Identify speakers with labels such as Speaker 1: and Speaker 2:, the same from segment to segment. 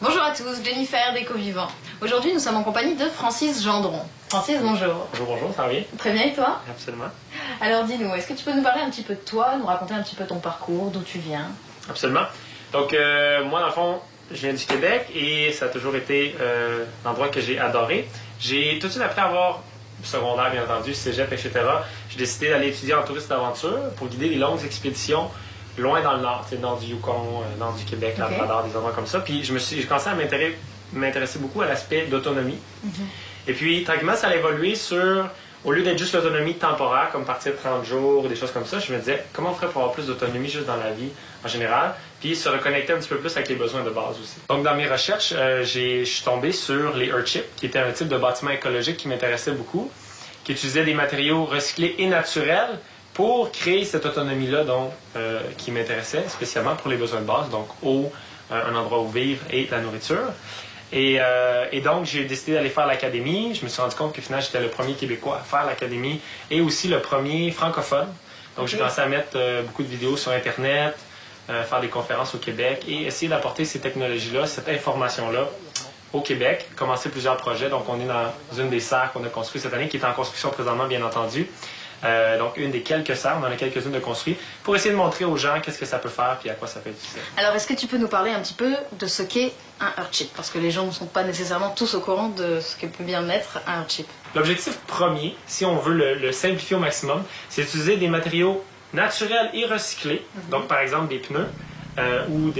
Speaker 1: Bonjour à tous, Jennifer d'Éco-Vivant. Aujourd'hui, nous sommes en compagnie de Francis Gendron. Francis, bonjour.
Speaker 2: Bonjour, ça va bien?
Speaker 1: Très bien, et toi?
Speaker 2: Absolument.
Speaker 1: Alors dis-nous, est-ce que tu peux nous parler un petit peu de toi, nous raconter un petit peu ton parcours, d'où tu viens?
Speaker 2: Absolument. Donc, moi, dans le fond, je viens du Québec et ça a toujours été l'endroit que j'ai adoré. J'ai tout de suite, après avoir secondaire, bien entendu, cégep, etc., j'ai décidé d'aller étudier en tourisme d'aventure pour guider les longues expéditions loin dans le nord, le nord du Yukon, nord du Québec,
Speaker 1: Okay.
Speaker 2: Labrador, des endroits comme ça. Puis j'ai commencé à m'intéresser beaucoup à l'aspect d'autonomie. Et puis, tranquillement, ça a évolué sur, au lieu d'être juste l'autonomie temporaire, comme partir 30 jours ou des choses comme ça, je me disais, comment on ferait pour avoir plus d'autonomie juste dans la vie en général, puis se reconnecter un petit peu plus avec les besoins de base aussi. Donc, dans mes recherches, je suis tombé sur les Earthships, qui était un type de bâtiment écologique qui m'intéressait beaucoup, qui utilisait des matériaux recyclés et naturels pour créer cette autonomie-là qui m'intéressait, spécialement pour les besoins de base, donc eau, un endroit où vivre et la nourriture. Et donc, j'ai décidé d'aller faire l'académie. Je me suis rendu compte que finalement, j'étais le premier Québécois à faire l'académie et aussi le premier francophone. Donc, j'ai commencé à mettre beaucoup de vidéos sur Internet, faire des conférences au Québec et essayer d'apporter ces technologies-là, cette information-là au Québec, commencer plusieurs projets. Donc, on est dans une des serres qu'on a construites cette année, qui est en construction présentement, bien entendu. Donc, une des quelques serres, on en a quelques-unes de construites, pour essayer de montrer aux gens qu'est-ce que ça peut faire puis à quoi ça peut être utile.
Speaker 1: Alors, est-ce que tu peux nous parler un petit peu de ce qu'est un Earthship? Parce que les gens ne sont pas nécessairement tous au courant de ce que peut bien être un Earthship.
Speaker 2: L'objectif premier, si on veut le simplifier au maximum, c'est d'utiliser des matériaux naturels et recyclés, donc par exemple des pneus ou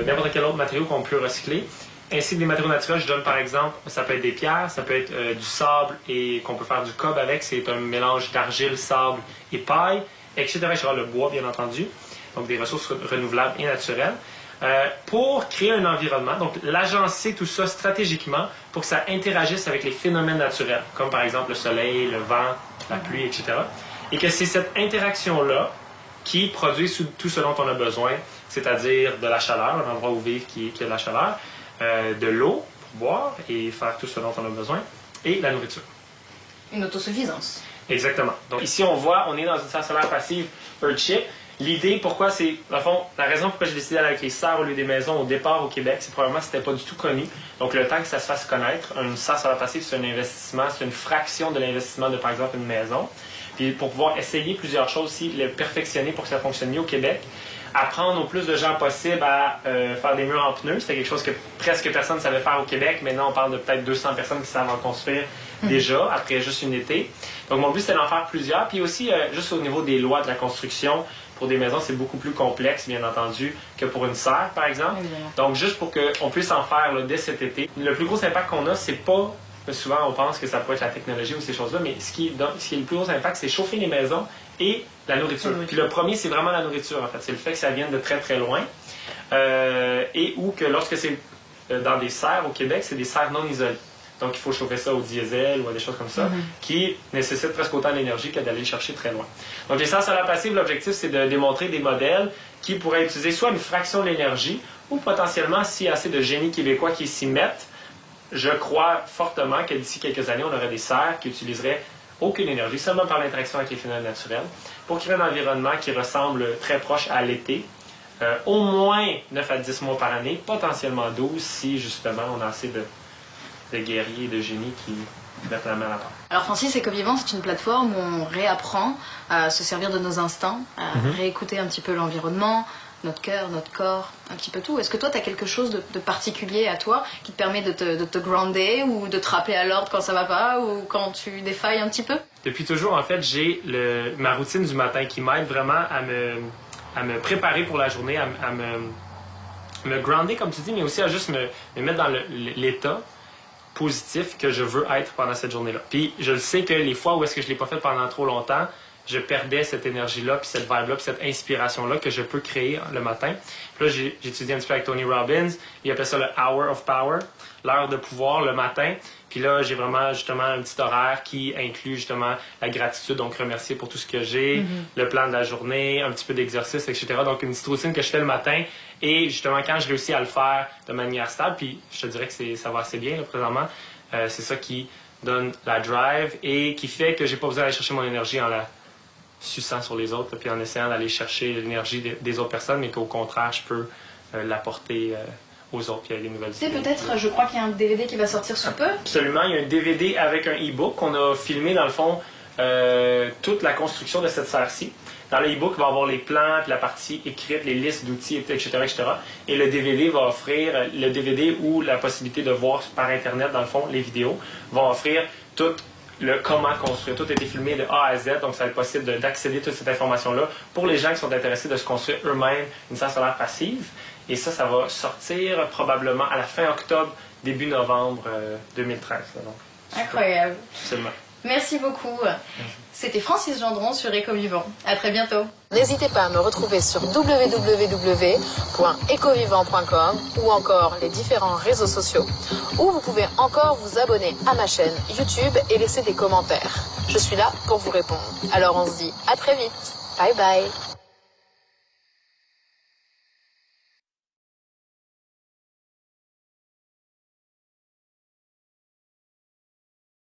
Speaker 2: n'importe quel autre matériau qu'on peut recycler, ainsi que des matériaux naturels. Je donne par exemple, ça peut être des pierres, ça peut être du sable et qu'on peut faire du cob avec, c'est un mélange d'argile, sable et paille, etc. Le bois, bien entendu, donc des ressources renouvelables et naturelles. Pour créer un environnement, donc l'agencer tout ça stratégiquement pour que ça interagisse avec les phénomènes naturels, comme par exemple le soleil, le vent, la pluie, etc. Et que c'est cette interaction-là qui produit tout ce dont on a besoin, c'est-à-dire de la chaleur, un endroit où vivre qui a de la chaleur, de l'eau pour boire et faire tout ce dont on a besoin, et la nourriture.
Speaker 1: Une autosuffisance.
Speaker 2: Exactement. Donc ici, on voit, on est dans une serre solaire passive Earthship. L'idée, pourquoi c'est, dans le fond, la raison pourquoi j'ai décidé d'aller avec les serres au lieu des maisons au départ au Québec, c'est probablement que c'était pas du tout connu. Donc le temps que ça se fasse connaître, une serre solaire passive, c'est un investissement, c'est une fraction de l'investissement de, par exemple, une maison. Puis pour pouvoir essayer plusieurs choses aussi, le perfectionner pour que ça fonctionne mieux au Québec, apprendre au plus de gens possible à faire des murs en pneus. C'était quelque chose que presque personne ne savait faire au Québec. Maintenant, on parle de peut-être 200 personnes qui savent en construire déjà, après juste une été. Donc, mon but, c'était d'en faire plusieurs. Puis aussi, juste au niveau des lois de la construction, pour des maisons, c'est beaucoup plus complexe, bien entendu, que pour une serre, par exemple. Donc, juste pour qu'on puisse en faire là, dès cet été. Le plus gros impact qu'on a, c'est pas... Souvent, on pense que ça peut être la technologie ou ces choses-là, mais ce qui est le plus gros impact, c'est chauffer les maisons et la nourriture. Puis le premier, c'est vraiment la nourriture, en fait. C'est le fait que ça vienne de très, très loin. Et ou que lorsque c'est dans des serres au Québec, c'est des serres non isolées. Donc, il faut chauffer ça au diesel ou à des choses comme ça, qui nécessitent presque autant d'énergie que d'aller le chercher très loin. Donc, les serres solaires passives, l'objectif, c'est de démontrer des modèles qui pourraient utiliser soit une fraction de l'énergie ou potentiellement, s'il y a assez de génies québécois qui s'y mettent, je crois fortement que d'ici quelques années, on aurait des serres qui utiliseraient aucune énergie, seulement par l'interaction avec les phénomènes naturels, pour créer un environnement qui ressemble très proche à l'été, au moins 9 à 10 mois par année, potentiellement 12 si justement on a assez de guerriers et de génies qui mettent la main à la pâte.
Speaker 1: Alors Francis, Éco-Vivant, c'est une plateforme où on réapprend à se servir de nos instincts, à réécouter un petit peu l'environnement, notre cœur, notre corps, un petit peu tout. Est-ce que toi, tu as quelque chose de particulier à toi qui te permet de te grounder ou de te rappeler à l'ordre quand ça va pas ou quand tu défailles un petit peu?
Speaker 2: Depuis toujours, en fait, j'ai ma routine du matin qui m'aide vraiment à me préparer pour la journée, à me grounder, comme tu dis, mais aussi à juste me mettre dans l'état positif que je veux être pendant cette journée-là. Puis je le sais que les fois où est-ce que je ne l'ai pas fait pendant trop longtemps, je perdais cette énergie-là, puis cette vibe-là, puis cette inspiration-là que je peux créer le matin. Puis là, j'ai étudié un petit peu avec Tony Robbins. Il appelle ça le Hour of Power, l'heure de pouvoir le matin. Puis là, j'ai vraiment justement un petit horaire qui inclut justement la gratitude, donc remercier pour tout ce que j'ai, le plan de la journée, un petit peu d'exercice, etc. Donc une petite routine que je fais le matin. Et justement, quand je réussis à le faire de manière stable, puis je te dirais que ça va assez bien là, présentement, c'est ça qui donne la drive et qui fait que j'ai pas besoin d'aller chercher mon énergie en la suçant sur les autres, puis en essayant d'aller chercher l'énergie des autres personnes, mais qu'au contraire, je peux l'apporter aux autres. Puis il y a des nouvelles
Speaker 1: C'est peut-être, je crois qu'il y a un DVD qui va sortir sous peu.
Speaker 2: Absolument, il y a un DVD avec un e-book. On a filmé, dans le fond, toute la construction de cette serre-ci. Dans le e-book, il va y avoir les plans, puis la partie écrite, les listes d'outils, etc., etc. Et le DVD va offrir, le DVD ou la possibilité de voir par Internet, dans le fond, les vidéos, vont offrir tout le comment construire. Tout a été filmé de A à Z, donc ça va être possible d'accéder à toute cette information-là pour les gens qui sont intéressés de se construire eux-mêmes une serre solaire passive. Et ça va sortir probablement à la fin octobre, début novembre 2013. Donc,
Speaker 1: incroyable.
Speaker 2: Absolument.
Speaker 1: Merci beaucoup. C'était Francis Gendron sur Écovivant. À très bientôt.
Speaker 3: N'hésitez pas à me retrouver sur www.ecovivant.com ou encore les différents réseaux sociaux, où vous pouvez encore vous abonner à ma chaîne YouTube et laisser des commentaires. Je suis là pour vous répondre. Alors on se dit à très vite. Bye bye.